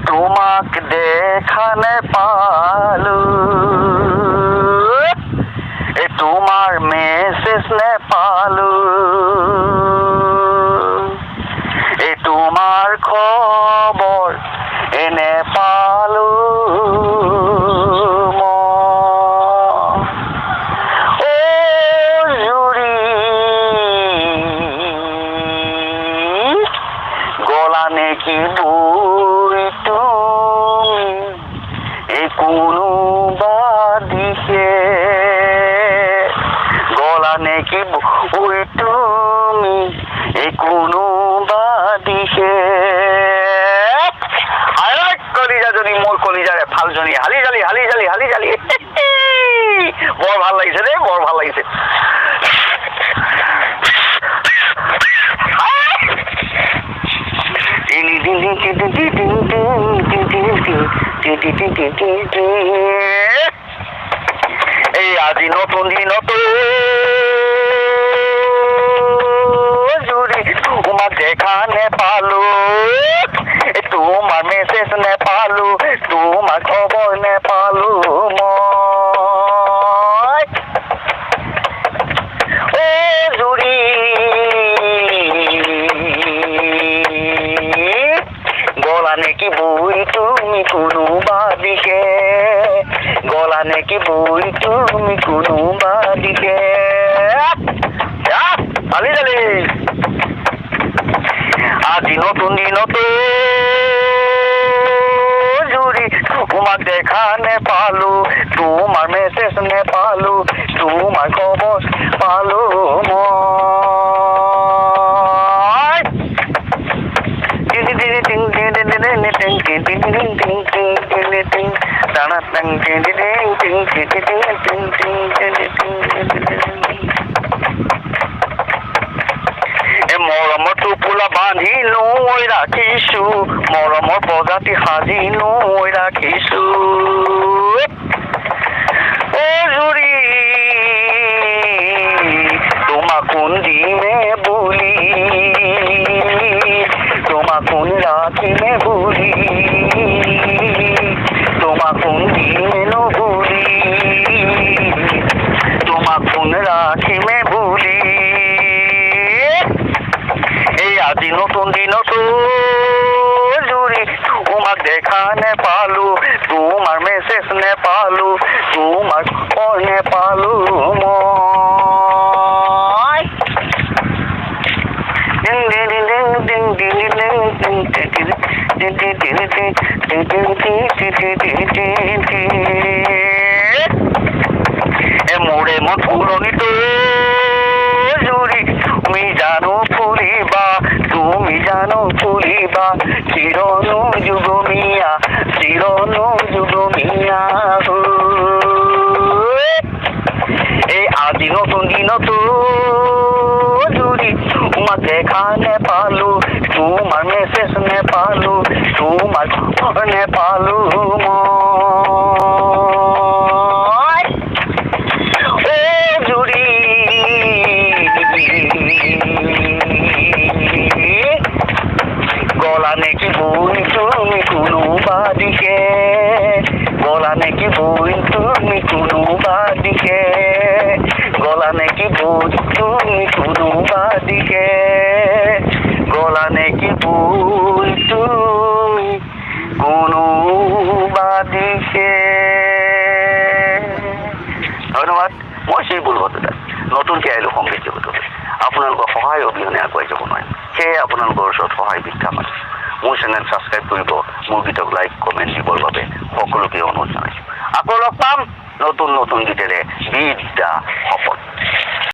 তোমাক দেখা নেপালো, তোমাৰ মেছেজ নেপালো, তোমাৰ খবৰ নেপালো নেকি বৈ তুমি কোনোবা দিশে, গলা নেকি বৈ তুমি কোনোবা দিশে। কলিজাজনী মোৰ কলিজাৰে ফালজনী হালি জালি হালি জালি হালি জালি। বৰ ভাল লাগিছে দেই, বৰ ভাল লাগিছে। এই আজি নতুন দিনত জুৰি তোমাক দেখা নেপালো, তোমাৰ মেছেজ নেপালো, তোমাৰ খবৰ নেপালো মই। জুৰি গলা নেকি বৈ তুমি কোনোবা দিশে, গলা নেকি বৈ তুমি কোনোবা দিশে। চালি চালি আজি নতুন দিনত জুৰি তোমাক দেখা নেপালো, তোমাৰ মেছেজ নেপালো, তোমাৰ খবৰ পালো মই। মৰমৰ টোপোলা বান্ধি লৈ ৰাখিছো, মৰমৰ প্ৰজাতি সাজি লৈ ৰাখিছো। জুৰি তোমাক কোন দিনে বুলি, তোমাক কোন ৰাখিমে বুলি, তোমাক কোন দিনে নবুলি, তোমাক কোন ৰাখিমে বুলি। এই আজি নতুন দিনত জুৰি তোমাক দেখা নেপালো, তোমাৰ মেছেজ নেপালো, তোমাৰ খবৰ নেপালো মই। মোৰে মন ফুলনিত জুৰি তুমি জানো ফুলিবা, তুমি জানো ফুলিবা, চিৰনো যুগমীয়া, চিৰনো যুগমীয়া। এই আজি নতুন দিনত জুৰি তোমাক দেখা নেপালো, তোমাৰ মেছেজ নেপালো, তোমাৰ খবৰ নেপালো মই। জুৰি গলা নেকি বৈ তুমি কোনোবা দিশে, গলা নেকি বৈ তুমি কোনোবা দিশে, গলা নেকি বৈ তুমি কোনোবা দিশে, গলা নেকি বৈ তুমি কোনোবা দিশে। ধন্যবাদ। মই শ্ৰী বুলবত দাস, নতুনকৈ আহিলোঁ সংগীত জগতলৈ। আপোনালোকৰ সহায় অবিহনে আগুৱাই যাব নোৱাৰিম, সেয়ে আপোনালোকৰ ওচৰত সহায় ভিক্ষা মাতিছোঁ। মোৰ চেনেল ছাবস্ক্ৰাইব কৰিব, মোৰ গীতক লাইক কমেণ্ট দিবৰ বাবে সকলোকে অনুৰোধ জনাইছোঁ। আকৌ লগ পাম নতুন নতুন গীতেৰে বিদ্যা শপত।